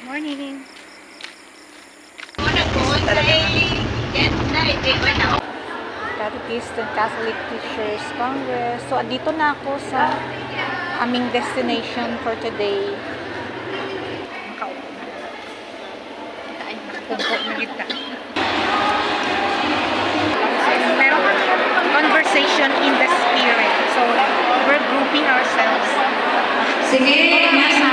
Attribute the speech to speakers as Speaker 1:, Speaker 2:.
Speaker 1: Morning. Catechist and Catholic Teachers Congress. So, andito na ako sa aming destination for today. Makaupo na. Pagpo na kita. Meron conversation in the spirit. So, we're grouping ourselves.
Speaker 2: Sige, nasa